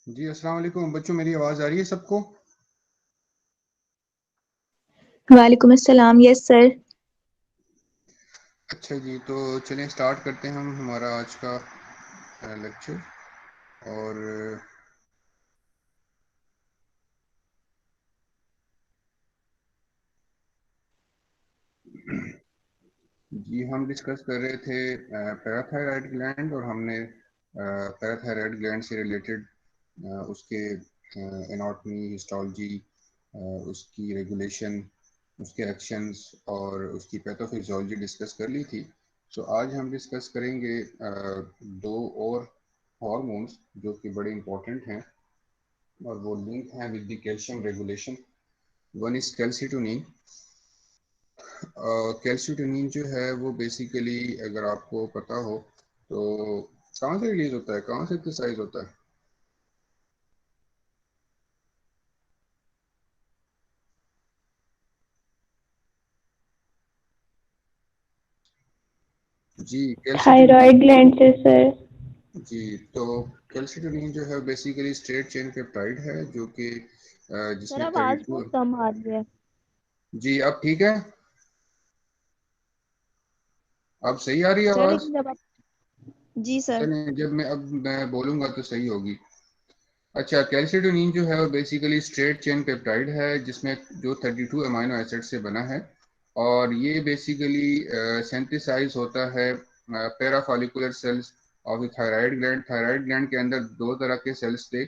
जी अस्सलाम वालेकुम बच्चों, मेरी आवाज़ आ रही है सबको? वालेकुम अस्सलाम। Yes sir. अच्छा जी, तो चलें स्टार्ट करते हैं हम हमारा आज का लेक्चर। और जी हम डिस्कस कर रहे थे पैराथायराइड ग्लैंड, और हमने पैराथायराइड ग्लैंड से रिलेटेड उसके एनाटॉमी, हिस्टोलॉजी, उसकी रेगुलेशन, उसके एक्शंस और उसकी पैथोफिजियोलॉजी डिस्कस कर ली थी। सो आज हम डिस्कस करेंगे दो और हार्मोन्स जो कि बड़े इंपॉर्टेंट हैं और वो लिंक हैं with the calcium regulation. One is calcitonin. Calcitonin जो है वो बेसिकली, अगर आपको पता हो तो, कहाँ से रिलीज होता है, कहाँ से एक्सरसाइज होता है? जी कैल्शिटोनिन। थायराइड ग्लैंड से सर। जी, तो कैल्शिटोनिन जो है बेसिकली स्ट्रेट चेन पेप्टाइड है जो कि सर जिसमें आवाज 32। बहुत कम आ रही है। जी अब ठीक है? अब सही आ रही है सर आवाज? लेकिन जब आप जी सर। चलिए, जब मैं बोलूंगा तो सही होगी। अच्छा, कैल्सिटोनिन जो है वो बेसिकली स्ट्रेट चेन पेप्टाइड है जिसमें जो 32 अमाइनो एसिड से बना है। और ये बेसिकली सिंथेसाइज होता है parafollicular cells of the thyroid gland. Thyroid gland के अंदर दो तरह के सेल्स थे।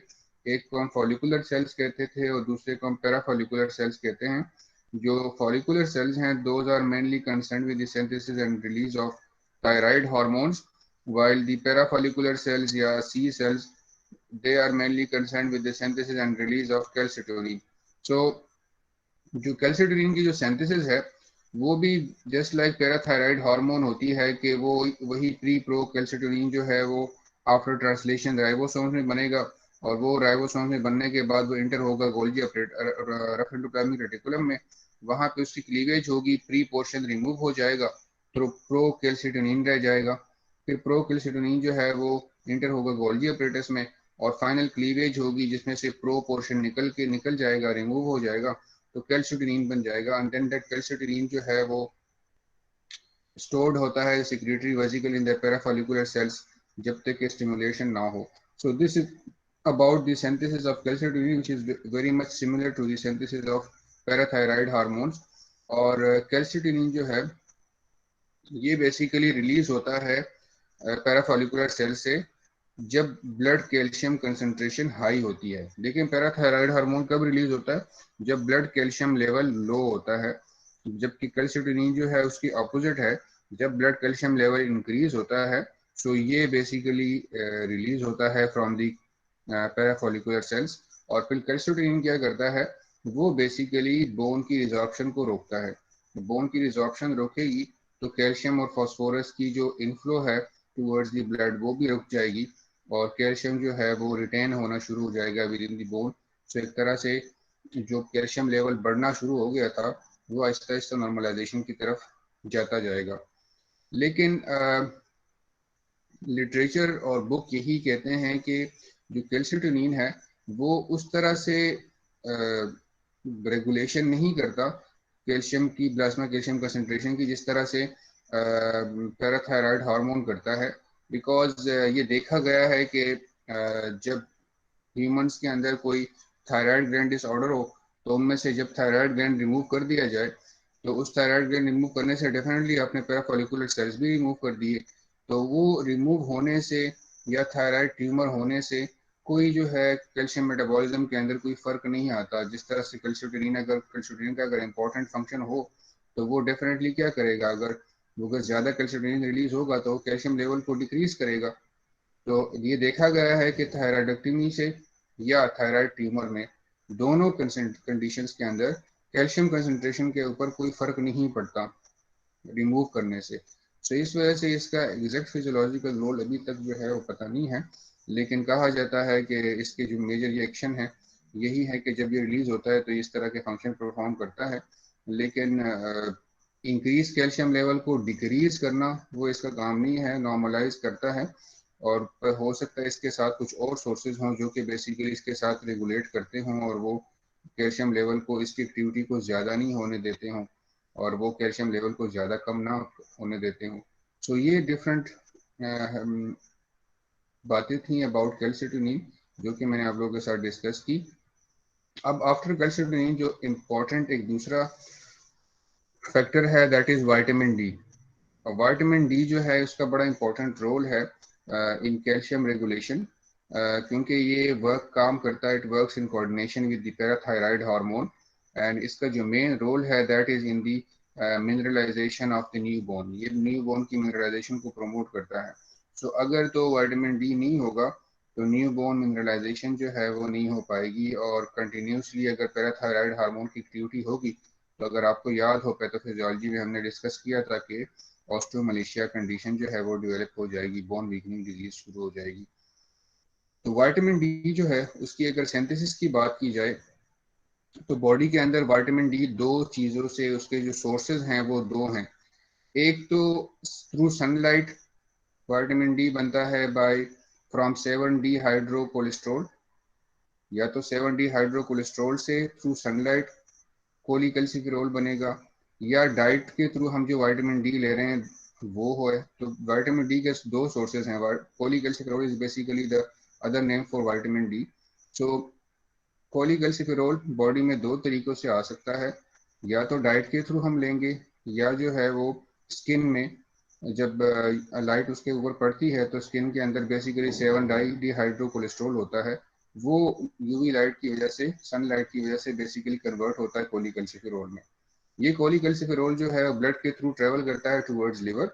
एक को हम फॉलिकुलर सेल्स कहते थे और दूसरे को हम पैराफॉलिकुलर सेल्स कहते हैं। जो फॉलिकुलर सेल्स हैं, those are mainly concerned with the synthesis and release of thyroid hormones, while the parafollicular cells या C cells, they are mainly concerned with the synthesis and release of calcitonin. So जो calcitonin की जो synthesis है वो भी just like parathyroid hormone होती है कि वो वही प्री प्रो कैल्सिटोनिन जो है वो आफ्टर ट्रांसलेशन राइबोसोम्स में बनेगा। और वो राइबोसोम्स में बनने के बाद वो इंटर होगा गोल्गी रफ एंडोप्लाज्मिक रेटिकुलम में। वहां पे उसकी क्लीवेज होगी, प्री पोर्शन रिमूव हो जाएगा तो प्रो कैल्सिटोनिन रह जाएगा। फिर प्रो कैल्सिटोनिन जो है वो इंटर होगा गोल्गी अपरेटस में, और फाइनल क्लीवेज होगी जिसमें से प्रो पोर्शन निकल जाएगा, रिमूव हो जाएगा, तो कैल्शिटोनिन बन जाएगा। एंड देन दैट कैल्शिटोनिन जो है वो स्टोर्ड होता है secretory vesicle in the parafollicular cells जब तक कि स्टिमुलेशन ना हो। So this is about the synthesis of calcitonin, which is very much similar to the synthesis of parathyroid hormones। और calcitonin जो है ये बेसिकली रिलीज होता है पैराफॉलिकुलर सेल से जब ब्लड कैल्शियम कंसंट्रेशन हाई होती है। लेकिन पैराथायराइड हार्मोन कब रिलीज होता है? जब ब्लड कैल्शियम लेवल लो होता है। जबकि कैल्सिटोनिन जो है उसकी ऑपोजिट है, जब ब्लड कैल्शियम लेवल इंक्रीज होता है। सो ये बेसिकली रिलीज होता है फ्रॉम दी पैराफॉलिकुलर सेल्स। और फिर कैल्सिटोनिन क्या करता है, वो बेसिकली बोन की रिजॉर्प्शन को रोकता है। बोन की रिजॉर्प्शन रोकेगी तो कैल्शियम और फास्फोरस की जो इनफ्लो है टूवर्ड्स द ब्लड वो भी रुक जाएगी, और कैल्शियम जो है वो रिटेन होना शुरू हो जाएगा विद इन दी बोन। सो एक तरह से जो कैल्शियम लेवल बढ़ना शुरू हो गया था वो आहिस्ता आहिस्ता नॉर्मलाइजेशन की तरफ जाता जाएगा। लेकिन लिटरेचर और बुक यही कहते हैं कि जो कैल्सिटोनिन है वो उस तरह से रेगुलेशन नहीं करता कैल्शियम की, प्लाज्मा कैल्शियम कंसंट्रेशन की, जिस तरह से पैराथायराइड हार्मोन करता है। बिकॉज ये देखा गया है कि जब ह्यूमंस के अंदर कोई थायराइड ग्लैंड डिसऑर्डर हो तो उनमें से जब थायराइड ग्लैंड रिमूव कर दिया जाए तो उस थायराइड ग्लैंड रिमूव करने से डेफिनेटली आपने पैराफॉलिकुलर सेल्स भी रिमूव कर दिए, तो वो रिमूव होने से या थायराइड ट्यूमर होने से कोई जो है कैल्शियम मेटाबॉलिज्म के अंदर कोई फर्क नहीं आता। जिस तरह से कैल्शिटोनिन का अगर इंपॉर्टेंट फंक्शन हो तो वो डेफिनेटली क्या करेगा, अगर ज्यादा कैल्शिटोनिन रिलीज होगा तो कैल्शियम लेवल को डिक्रीज करेगा। तो ये देखा गया है कि थायराइडेक्टमी से या थायराइड ट्यूमर में दोनों कंडीशंस के अंदर कैल्शियम कंसंट्रेशन के ऊपर कोई फर्क नहीं पड़ता रिमूव करने से। तो इस वजह से इसका एग्जैक्ट फिजियोलॉजिकल रोल अभी तक जो है वो पता नहीं है। लेकिन कहा जाता है कि इसके जो मेजर ये एक्शन है यही है कि जब ये रिलीज होता है तो इस तरह के फंक्शन परफॉर्म करता है। लेकिन इंक्रीज कैल्शियम लेवल को डिक्रीज करना वो इसका काम नहीं है, नॉर्मलाइज करता है। और हो सकता है इसके साथ कुछ और सोर्सेज हों जो कि बेसिकली इसके साथ रेगुलेट करते हों और वो कैल्शियम लेवल को, इसकी एक्टिविटी को ज़्यादा नहीं होने देते हों और वो कैल्शियम लेवल को ज़्यादा कम ना होने देते हों। सो ये डिफरेंट बातें थी अबाउट कैल्सिटोनिन जो कि मैंने आप लोगों के साथ डिस्कस की। अब आफ्टर कैल्सिटोनिन जो इम्पोर्टेंट एक दूसरा फैक्टर है that is vitamin D. Vitamin D जो है उसका बड़ा इंपॉर्टेंट रोल है इन कैल्शियम रेगुलेशन, क्योंकि ये काम करता है, it works in coordination with the parathyroid hormone and इसका जो मेन रोल है that is in the mineralization of the new bone. ये न्यू बोन की मिनरलाइजेशन को प्रमोट करता है। सो अगर तो विटामिन डी नहीं होगा तो न्यू बोन मिनरलाइजेशन जो है वो नहीं हो पाएगी और कंटिन्यूसली अगर पैराथायराइड हार्मोन की एक्टिविटी होगी तो अगर आपको याद हो पैथोफिजियोलॉजी में हमने डिस्कस किया था कि ऑस्टियोमलेशिया कंडीशन जो है वो डेवलप हो जाएगी, बोन वीकनिंग डिजीज शुरू हो जाएगी। तो विटामिन डी जो है उसकी अगर सिंथेसिस की बात की जाए तो बॉडी के अंदर विटामिन डी दो चीज़ों से, उसके जो सोर्सेज हैं वो दो हैं। एक तो थ्रू सनलाइट विटामिन डी बनता है bye from 7D hydro cholesterol, या तो 7D हाइड्रो कोलेस्ट्रोल से थ्रू सनलाइट कोलिकल्सिफेरोल बनेगा, या डाइट के थ्रू हम जो विटामिन डी ले रहे हैं वो है। तो विटामिन डी के दो सोर्सेज हैं। Cholecalciferol is basically the other name for vitamin D. So cholecalciferol body में दो तरीकों से आ सकता है, या तो डाइट के थ्रू हम लेंगे, या जो है वो स्किन में जब लाइट उसके ऊपर पड़ती है तो स्किन के अंदर बेसिकली 7 हाइड्रो कोलेस्ट्रोल होता है, वो यूवी लाइट की वजह से, सनलाइट की वजह से बेसिकली कन्वर्ट होता है कोलिकल्सिफेरोल में। ये कोलिकल्सिफेरोल जो है ब्लड के थ्रू ट्रेवल करता है टुवर्ड्स लिवर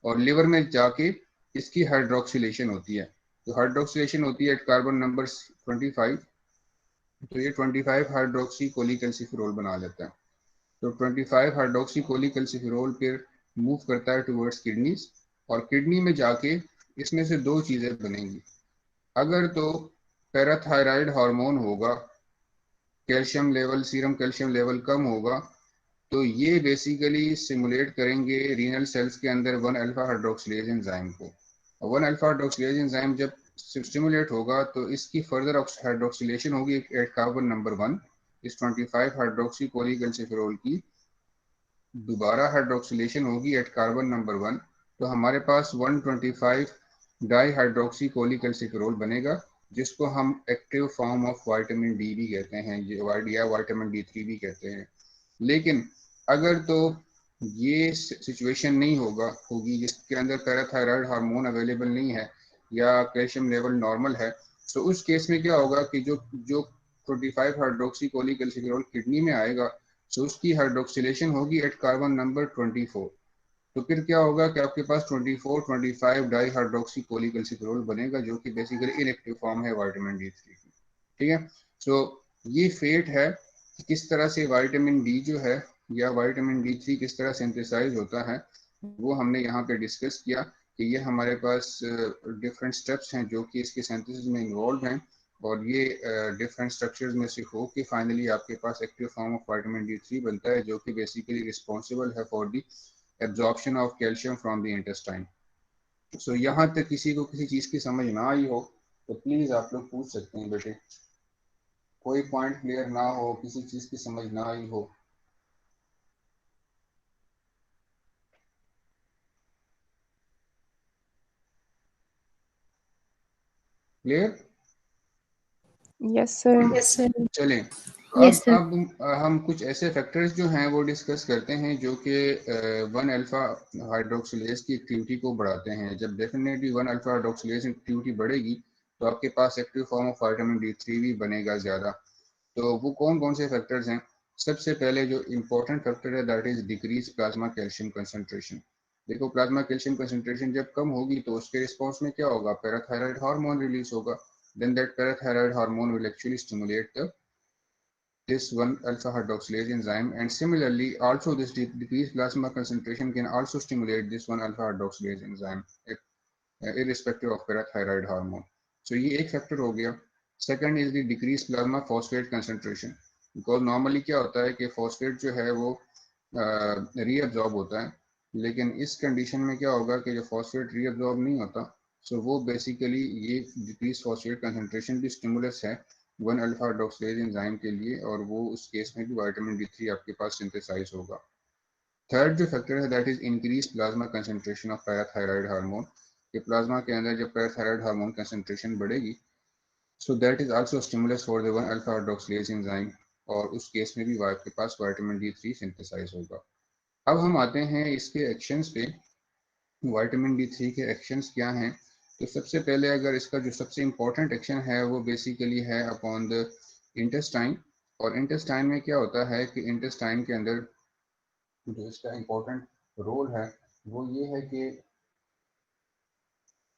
और लिवर में जाके इसकी हाइड्रोक्सिलेशन होती है। तो हाइड्रोक्सिलेशन होती है एट कार्बन नंबर 25। तो ये 25 हाइड्रोक्सी कोलिकल्सिफेरोल बना लेता है। तो 25 हाइड्रोक्सी कोलिकल्सिफेरोल फिर मूव करता है टुवर्ड्स किडनीज और किडनी में जाके इसमें से दो चीजें बनेंगी। अगर तो पैराथायराइड हार्मोन होगा, calcium level, serum calcium level कम होगा, तो ये बेसिकली सिमुलेट करेंगे रीनल सेल्स के अंदर 1 अल्फा हाइड्रोक्सिलेज एंजाइम को। 1 अल्फा हाइड्रोक्सिलेज एंजाइम जब स्टिमुलेट होगा तो इसकी फर्दर हाइड्रोक्सिलेशन होगी एट कार्बन नंबर 1, इस 25 हाइड्रोक्सी कोलिकल्सिफेरोल की दोबारा हाइड्रोक्सिलेशन होगी एट कार्बन नंबर 1। तो हमारे पास 125 डाई हाइड्रोक्सी कोलिकल्सिफेरोल बनेगा, जिसको हम active form of vitamin D भी कहते हैं, या विटामिन D3 भी कहते हैं। लेकिन अगर तो ये सिचुएशन नहीं होगी जिसके अंदर पैराथायराइड हार्मोन अवेलेबल नहीं है या कैल्शियम लेवल नॉर्मल है, तो उस केस में क्या होगा कि जो जो 25 हाइड्रोक्सी कोलिकल्सिफेरोल किडनी में आएगा तो उसकी हाइड्रोक्सिलेशन होगी एट कार्बन नंबर 24। तो फिर क्या होगा कि आपके पास 25 डाई हाइड्रोक्सी कोलिकल्सिफेरोल बनेगा जो कि बेसिकली इनएक्टिव फॉर्म है विटामिन D3 की। ठीक है। सो ये फेट है कि किस तरह से विटामिन डी जो है या विटामिन D3 किस तरह सिंथेसाइज होता है, वो हमने यहाँ पे डिस्कस किया कि ये हमारे पास डिफरेंट स्टेप्स हैं जो कि इसके सिंथेसिस में इन्वॉल्व हैं और ये डिफरेंट स्ट्रक्चर्स में से हो के फाइनली आपके पास active form of vitamin D3 बनता है जो कि बेसिकली रिस्पॉन्सिबल है for the absorption of calcium from the intestine. So यहाँ तक किसी को किसी चीज़ की समझ ना आई हो तो प्लीज़ आप लोग पूछ सकते हैं बेटे, कोई पॉइंट क्लियर ना हो, किसी चीज़ की समझ ना आई हो। Clear? Yes sir. Yes sir. चलें, यस सर। अब हम कुछ ऐसे फैक्टर्स जो हैं वो डिस्कस करते हैं जो कि 1 अल्फा हाइड्रोक्सिलेज की एक्टिविटी को बढ़ाते हैं। जब डेफिनेटली 1 अल्फा हाइड्रोक्सिलेज एक्टिविटी बढ़ेगी तो आपके पास active form of vitamin D3 भी बनेगा ज़्यादा। तो वो कौन कौन से फैक्टर्स हैं? सबसे पहले जो इम्पोर्टेंट फैक्टर है that is decrease plasma calcium concentration. देखो प्लाज्मा कैल्शियम कंसंट्रेशन जब कम होगी तो उसके रिस्पॉन्स में क्या होगा, पैराथायराइड हार्मोन रिलीज होगा। then that parathyroid hormone will actually stimulate this 1 alpha hydroxylase enzyme, and similarly also this decreased plasma concentration can also stimulate this 1 alpha hydroxylase enzyme irrespective of parathyroid hormone. So ये एक factor हो गया। Second is the decrease plasma phosphate concentration, because normally क्या होता है कि phosphate जो है वो रीअब्जॉर्ब होता है, लेकिन इस कंडीशन में क्या होगा कि जो फॉस्फेट रीअब्जॉर्ब नहीं होता सो वो बेसिकली ये डिक्रीज फॉस्फेट कंसंट्रेशन भी स्टिमुलस है 1 अल्फा हाइड्रोक्सिलेज एंजाइम के लिए, और वो उस केस में भी विटामिन डी थ्री आपके पास सिंथेसाइज होगा। थर्ड जो फैक्टर है that is increase plasma concentration of parathyroid hormone, कि प्लाज्मा के अंदर जब पैराथायराइड हार्मोन कंसंट्रेशन बढ़ेगी, so that is also stimulus for the 1 alpha hydroxylase enzyme, और उस केस में भी आपके पास विटामिन डी थ्री सिंथेसाइज होगा। अब हम आते हैं इसके एक्शंस पे, विटामिन डी थ्री के एक्शंस क्या हैं। तो सबसे पहले अगर इसका जो सबसे इम्पोर्टेंट एक्शन है वो बेसिकली है अपॉन द इंटेस्टाइन। और इंटेस्टाइन में क्या होता है कि इंटेस्टाइन के अंदर जो इसका इम्पोर्टेंट रोल है वो ये है कि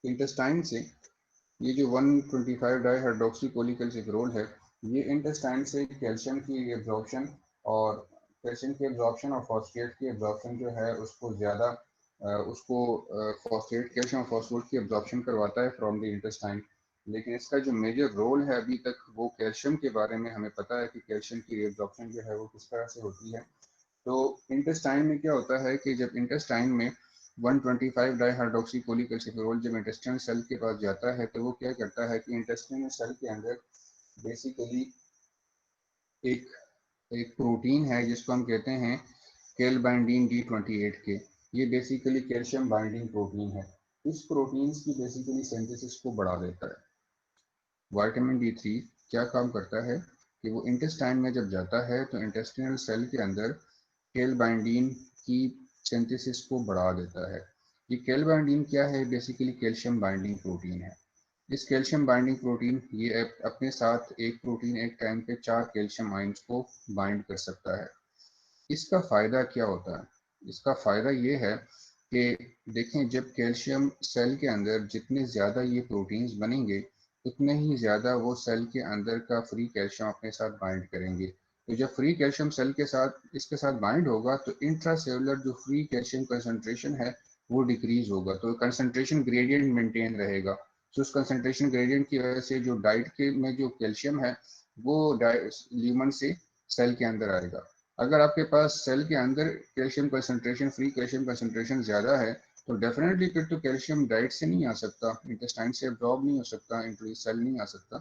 इंटेस्टाइन से ये जो 125 डाई हाइड्रोक्सी कोलिकल्सिफेरोल है, ये इंटेस्टाइन से कैल्शियम की एब्जॉर्प्शन और फॉस्फेट की एब्जॉर्प्शन जो है उसको ज़्यादा उसको फॉस्फेट कैल्शियम और फॉस्फेट की एब्जॉर्प्शन करवाता है फ्रॉम द इंटेस्टाइन। लेकिन इसका जो मेजर रोल है अभी तक वो कैल्शियम के बारे में हमें पता है कि कैल्शियम की एब्जॉर्प्शन जो है वो किस तरह से होती है। तो इंटेस्टाइन में क्या होता है कि जब इंटेस्टाइन में 125 डाईहाइड्रोक्सी कोलिकल्सिफेरोल जब इंटेस्टाइन सेल के पास जाता है तो वो क्या करता है कि इंटेस्टाइन सेल के अंदर बेसिकली एक एक प्रोटीन है जिसको हम कहते हैं कैलबाइंडीन D28 के। ये बेसिकली कैल्शियम बाइंडिंग प्रोटीन है। इस प्रोटीन की बेसिकली सिंथेसिस को बढ़ा देता है। विटामिन डी थ्री क्या काम करता है कि वो इंटेस्टाइन में जब जाता है तो इंटेस्टिनल सेल के अंदर कैलबाइंडीन की सिंथेसिस को बढ़ा देता है। ये कैलबाइंडीन क्या है? बेसिकली कैल्शियम बाइंडिंग प्रोटीन है। इस कैल्शियम बाइंडिंग प्रोटीन ये अपने साथ एक प्रोटीन एक टाइम पे 4 कैल्शियम आयंस को बाइंड कर सकता है। इसका फायदा क्या होता है? इसका फायदा ये है कि देखें, जब कैल्शियम सेल के अंदर जितने ज़्यादा ये प्रोटीन्स बनेंगे उतने ही ज़्यादा वो सेल के अंदर का फ्री कैल्शियम अपने साथ बाइंड करेंगे। तो जब फ्री कैल्शियम सेल के साथ इसके साथ बाइंड होगा तो इंट्रासेलुलर जो फ्री कैल्शियम कंसंट्रेशन है वो डिक्रीज होगा, तो कंसंट्रेशन ग्रेडियंट मेंटेन रहेगा। तो उस कंसंट्रेशन ग्रेडियंट की वजह से जो डाइट के में जो कैल्शियम है वो ल्यूमन से सेल के अंदर आएगा। अगर आपके पास सेल के अंदर calcium concentration free calcium concentration ज़्यादा है तो डेफिनेटली फिर तो कैल्शियम डाइट से नहीं आ सकता, इंटेस्टाइन से एब्जॉर्ब नहीं हो सकता, इंटू सेल नहीं आ सकता।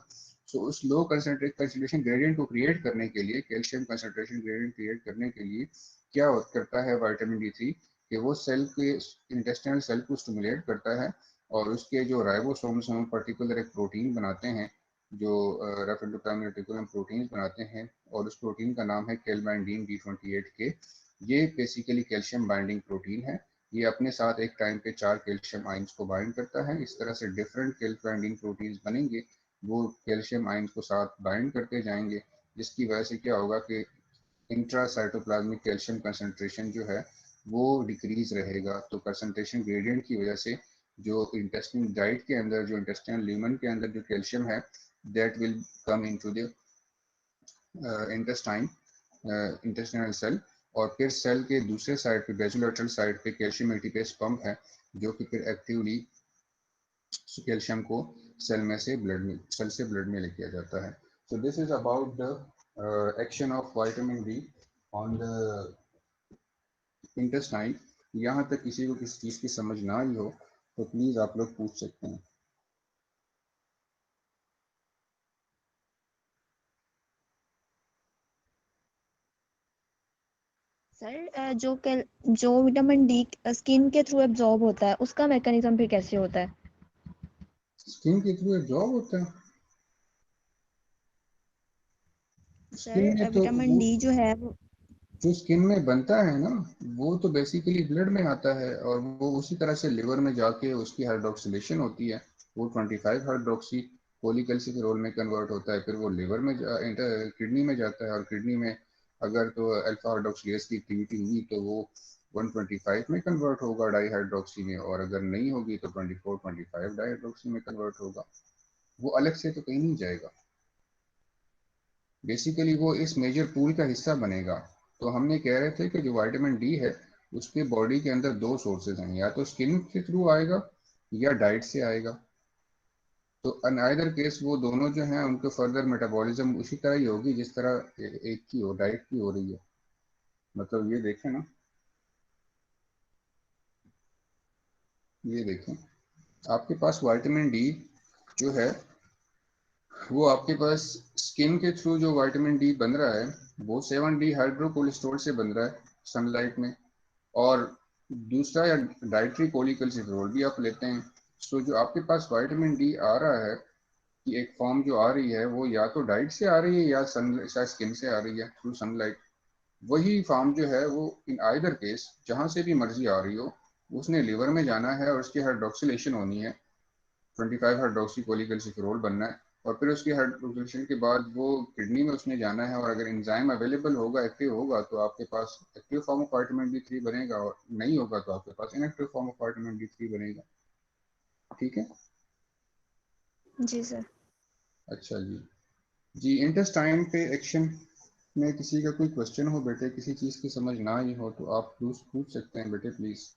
सो उस लो कंसंट्रेशन ग्रेडियंट को क्रिएट करने के लिए, कैल्शियम कंसंट्रेशन ग्रेडियंट क्रिएट करने के लिए क्या करता है विटामिन डी थ्री कि वो सेल के इंटेस्टाइनल सेल को स्टिमुलेट करता है और उसके जो राइबोसोम्स हैं पर्टिकुलर एक प्रोटीन बनाते हैं जो रेफिडोप्लाज्मिक रेटिकुलम प्रोटीन्स बनाते हैं, और उस प्रोटीन का नाम है कैलबाइंडीन D28 के। ये बेसिकली कैल्शियम बाइंडिंग प्रोटीन है। ये अपने साथ एक टाइम पे 4 कैल्शियम आयंस को बाइंड करता है। इस तरह से डिफरेंट कैलबाइंडिंग प्रोटीन्स बनेंगे, वो कैल्शियम आयंस को साथ बाइंड करते जाएंगे, जिसकी वजह से क्या होगा कि इंट्रासाइटोप्लाज्मिक कैल्शियम कंसंट्रेशन जो है वो डिक्रीज रहेगा। तो कंसंट्रेशन ग्रेडियंट की वजह से जो इंटेस्टिन डाइट के अंदर, जो इंटेस्टिनल ल्यूमन के अंदर जो कैल्शियम है that will come into the intestine intestinal cell, और फिर सेल के दूसरे साइड पे बेसोलेटरल साइड पे कैल्शियम एटीपेस पंप है जो कि फिर एक्टिवली कैल्शियम को सेल से ब्लड में लेके आ जाता है। सो this is about the action of vitamin D on the intestine. यहाँ तक किसी को किसी चीज़ की समझ ना आई हो तो प्लीज़ आप लोग पूछ सकते हैं। सर जो विटामिन डी स्किन के थ्रू एब्जॉर्ब होता है उसका मैकेनिज्म फिर कैसे होता है? स्किन के थ्रू एब्जॉर्ब होता है? स्किन में सर तो विटामिन वो डी जो है वो जो स्किन में बनता है ना वो तो बेसिकली ब्लड में आता है और वो उसी तरह से लिवर में जाके उसकी हाइड्रोक्सिलेशन होती है। वो 25 हाइड्रोक्सी कोलिकल्सिफेरोल में कन्वर्ट होता है, फिर वो लिवर में किडनी में जाता है, और किडनी में अगर तो अल्फा हाइड्रोक्सिलेज की एक्टिविटी हुई तो वो 125 में कन्वर्ट होगा डाई हाइड्रोक्सी में, और अगर नहीं होगी तो 24-25 डाई हाइड्रोक्सी में कन्वर्ट होगा। वो अलग से तो कहीं नहीं जाएगा, बेसिकली वो इस मेजर पूल का हिस्सा बनेगा। तो हमने कह रहे थे कि जो विटामिन डी है उसके बॉडी के अंदर दो सोर्सेज हैं, या तो स्किन के थ्रू आएगा या डाइट से आएगा। तो अन आइदर केस वो दोनों जो हैं उनके फर्दर मेटाबॉलिज्म उसी तरह ही होगी जिस तरह एक की हो डाइट की हो रही है। मतलब ये देखें ना, ये देखें आपके पास विटामिन डी जो है वो आपके पास स्किन के थ्रू जो विटामिन डी बन रहा है वो 7 डी हाइड्रोकोलेस्ट्रॉल से बन रहा है सनलाइट में, और दूसरा या डाइट्री कोलिकल्सिफेरोल भी आप लेते हैं। सो जो आपके पास विटामिन डी आ रहा है कि एक फॉर्म जो आ रही है वो या तो डाइट से आ रही है या सन या स्किन से आ रही है थ्रू सनलाइट। वही फॉर्म जो है वो इन आइदर केस जहां से भी मर्जी आ रही हो उसने लिवर में जाना है और उसकी हाइड्रोक्सिलेशन होनी है, 25 हाइड्रोक्सी कोलिकल्सिफेरोल बनना है, और फिर उसकी हाइड्रोक्सिलेशन के बाद वो किडनी में उसने जाना है, और अगर एंजाइम अवेलेबल होगा, एक्टिव होगा, तो आपके पास active form of vitamin D three बनेगा, और नहीं होगा तो आपके पास inactive form of vitamin D three बनेगा। ठीक है। जी सर। अच्छा जी। जी, इंटेस्टाइन पे एक्शन में किसी का कोई क्वेश्चन हो बेटे, किसी चीज़ की समझ ना आई हो तो आप पूछ सकते हैं बेटे प्लीज।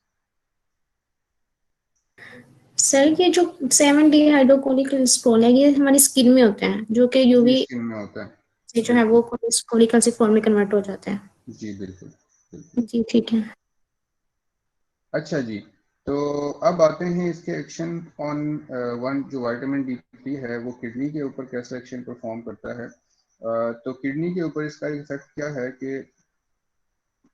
सर ये जो 7 डी हाइड्रोकोलिकोलेस्ट्रॉल है ये हमारी स्किन में होते हैं जो कि जी यूवी स्किन में होता है। से जो है बिल्कुल। वो कोलिकल्सिफेरोल में कन्वर्ट हो जाते हैं। जी बिल्कुल बिल्कुल। जी ठीक है। अच्छा जी, तो अब आते हैं इसके एक्शन ऑन वन। जो विटामिन डी थ्री है वो किडनी के ऊपर कैसा एक्शन परफॉर्म करता है। तो किडनी के ऊपर इसका इफेक्ट क्या है कि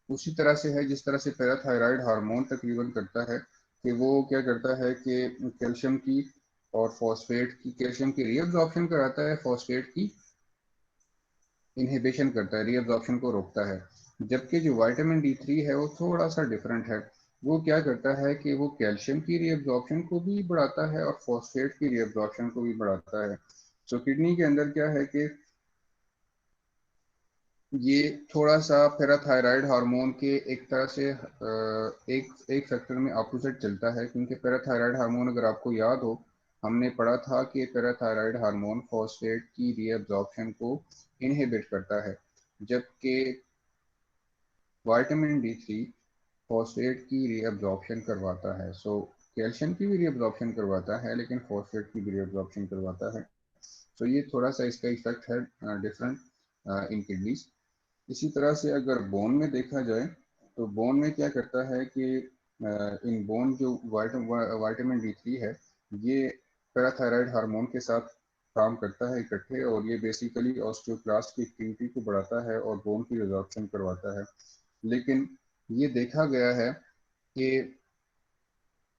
उसी तरह से है जिस तरह से पैराथायराइड हार्मोन तकरीबन करता है, कि वो क्या करता है कि कैल्शियम की और फॉस्फेट की, कैल्शियम की रीअब्जॉर्प्शन कराता है, फॉस्फेट की इनहिबिशन करता है, रीअब्जॉर्प्शन को रोकता है। जबकि जो विटामिन डी थ्री है वो थोड़ा सा डिफरेंट है। वो क्या करता है कि वो कैल्शियम की रीअब्जॉर्प्शन को भी बढ़ाता है और फॉस्फेट की रीअब्जॉर्प्शन को भी बढ़ाता है। सो किडनी के अंदर क्या है कि ये थोड़ा सा पैराथायराइड हार्मोन के एक तरह से एक एक फैक्टर में अपोजिट चलता है, क्योंकि पैराथायराइड हार्मोन अगर आपको याद हो, हमने पढ़ा था कि पैराथायराइड हार्मोन फॉस्फेट की रीअब्जॉर्प्शन को इनहिबिट करता है, जबकि विटामिन डी थ्री फॉस्फेट की रीअब्जॉर्प्शन करवाता है। सो कैल्शियम की भी रीअब्जॉर्प्शन करवाता है लेकिन फॉस्फेट की भी रीअब्जॉर्प्शन करवाता है। सो ये थोड़ा सा इसका इफेक्ट है डिफरेंट इन किडनीज। इसी तरह से अगर बोन में देखा जाए तो बोन में क्या करता है कि इन बोन जो विटामिन डी थ्री है ये पैराथायराइड हार्मोन के साथ काम करता है इकट्ठे, और ये बेसिकली ऑस्टियोक्लास्ट की एक्टिविटी को बढ़ाता है और बोन की रिजॉर्प्शन करवाता है। लेकिन ये देखा गया है कि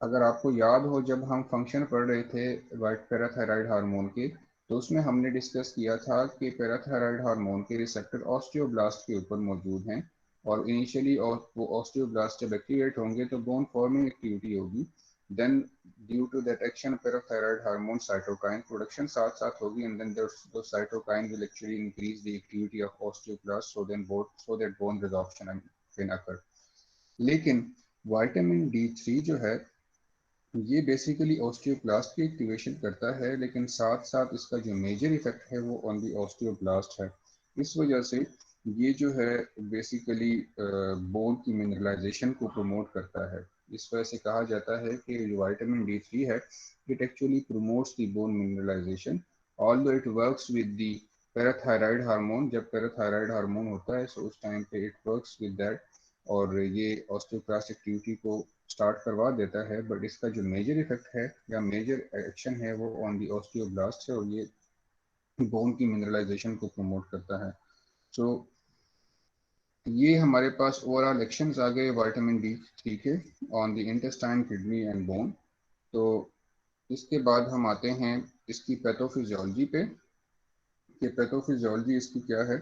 अगर आपको याद हो जब हम फंक्शन पढ़ रहे थे वाइट पैराथायराइड हार्मोन के, तो उसमें हमने डिस्कस किया था कि पैराथायराइड हार्मोन के रिसेप्टर ऑस्टियोब्लास्ट के ऊपर मौजूद हैं, और इनिशियली वो ऑस्टियोब्लास्ट जब एक्टिवेट होंगे तो बोन फॉर्मिंग एक्टिविटी होगी। Then due to that action parathyroid hormone cytokine production साथ साथ होगी, and then those cytokine will actually increase the activity of osteoblast, so that bone resorption can occur। लेकिन vitamin D three जो है ये basically osteoblast की activation करता है, लेकिन साथ साथ इसका जो मेजर इफेक्ट है वो ऑन दी ऑस्टियोब्लास्ट है। इस वजह से ये जो है बेसिकली बोन की मिनरलाइजेशन को प्रमोट करता है। इस वजह से कहा जाता है कि जो विटामिन डी थ्री है it actually promotes the bone mineralization, although it works with the parathyroid hormone. जब पैराथायराइड हार्मोन होता है तो उस टाइम पे इट वर्क्स विद दैट, और ये ऑस्टियोक्लास्ट एक्टिविटी को स्टार्ट करवा देता है, बट इसका जो मेजर इफेक्ट है या मेजर एक्शन है वो ऑन दी ऑस्टियोब्लास्ट है, और ये बोन की मिनरलाइजेशन को प्रमोट करता है। सो ये हमारे पास ओवरऑल एक्शंस आ गए विटामिन डी थ्री के on the intestine, kidney and bone. तो इसके बाद हम आते हैं इसकी पैथोफिजियोलॉजी पे, कि पैथोफिजियोलॉजी इसकी क्या है।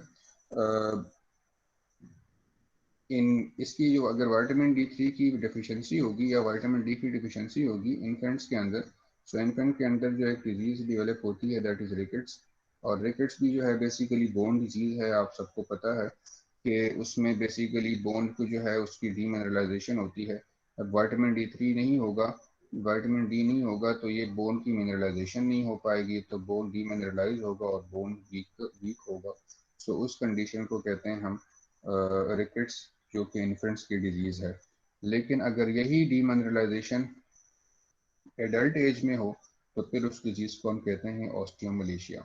इन इसकी जो अगर विटामिन डी थ्री की डिफिशियंसी होगी या विटामिन डी की डिफिशियंसी होगी इन्फेंट्स के अंदर, सो इन्फेंट के अंदर जो एक डिजीज डेवलप होती है दैट इज रिकेट्स। और रिकेट्स भी जो है बेसिकली बोन डिजीज है, आप सबको पता है कि उसमें बेसिकली बोन को जो है उसकी डीमिनरलाइजेशन होती है। अब विटामिन डी थ्री नहीं होगा, विटामिन डी नहीं होगा तो ये बोन की मिनरलाइजेशन नहीं हो पाएगी, तो बोन डीमिनरलाइज होगा और बोन वीक होगा। सो उस कंडीशन को कहते हैं हम रिकेट्स, जो कि इन्फेंट्स की डिजीज है। लेकिन अगर यही डीमिनरलाइजेशन एडल्ट एज में हो तो फिर उस डिजीज को हम कहते हैं ऑस्टियोमलेशिया।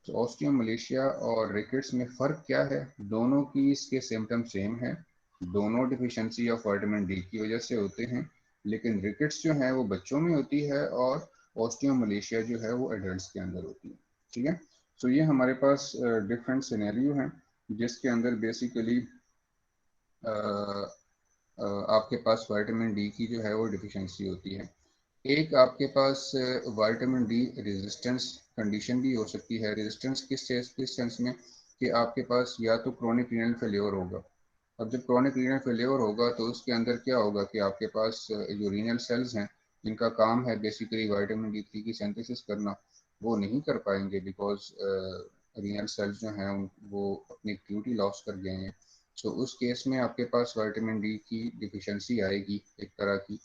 तो ऑस्टियोमलेशिया और रिकेट्स में फ़र्क क्या है? दोनों की इसके सिम्टम सेम है, दोनों डिफिशियंसी ऑफ विटामिन डी की वजह से होते हैं, लेकिन रिकेट्स जो है वो बच्चों में होती है और ऑस्टियोमलेशिया जो है वो एडल्ट्स के अंदर होती है। ठीक है, सो ये हमारे पास डिफरेंट सिनेरियो हैं जिसके अंदर बेसिकली आपके पास विटामिन डी की जो है वो डिफिशिएंसी होती है। एक आपके पास विटामिन डी रेजिस्टेंस कंडीशन भी हो सकती है। रेजिस्टेंस किस सेंस में कि आपके पास या तो क्रोनिक रीनल फेल्योर होगा। अब जब क्रोनिक रीनल फेल्योर होगा तो उसके अंदर क्या होगा कि आपके पास जो रीनल सेल्स हैं जिनका काम है बेसिकली विटामिन डी थ्री की सिंथेसिस करना, वो नहीं कर पाएंगे बिकॉज रीनल सेल्स जो हैं वो अपनी एक्टिविटी लॉस कर गए हैं। सो उस केस में आपके पास विटामिन डी की डिफिशिएंसी आएगी एक तरह की।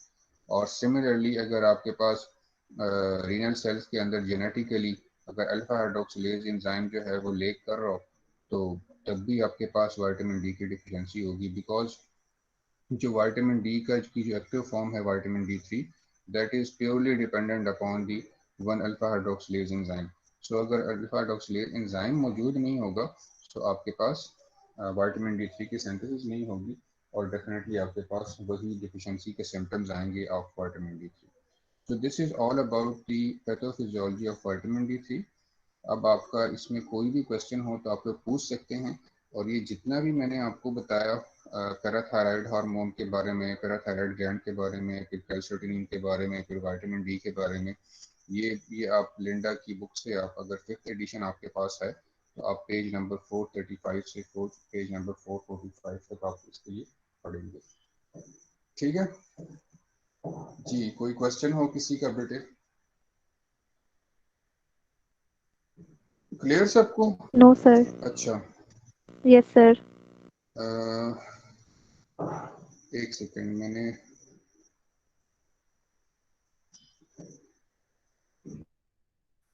और सिमिलरली अगर आपके पास रीनल सेल्स के अंदर जेनेटिकली अगर अल्फा हाइड्रोक्सिलेज एंजाइम जो है वो लेक कर रहा हो तो तब भी आपके पास विटामिन डी की डिफिशिएंसी होगी। बिकॉज जो विटामिन डी का की जो एक्टिव फॉर्म है vitamin D three, that is purely dependent upon the one alpha hydroxylase enzyme. So अगर अल्फा हाइड्रोक्सिलेज एंजाइम मौजूद नहीं होगा तो आपके पास विटामिन डी थ्री की सिंथेसिस नहीं होगी और डेफिनेटली आपके पास वही डिफिशिएंसी के सिम्टम्स आएंगे of vitamin D three. So this is all about the pathophysiology of vitamin D3। अब आपका इसमें कोई भी क्वेश्चन हो तो आप लोग पूछ सकते हैं। और ये जितना भी मैंने आपको बताया पैराथायराइड हार्मोन के बारे में, पैराथायराइड ग्लैंड के बारे में, फिर कैल्शियोटिनिन के बारे में, फिर विटामिन डी के बारे में, ये आप लिंडा की बुक से आप अगर 5th एडिशन आपके पास है तो आप पेज नंबर 435 से पेज नंबर 445 तक आप इसके लिए पढ़ेंगे। ठीक है जी, कोई क्वेश्चन हो किसी का बेटे? क्लियर सबको? No sir. अच्छा, यस सर। एक सेकेंड, मैंने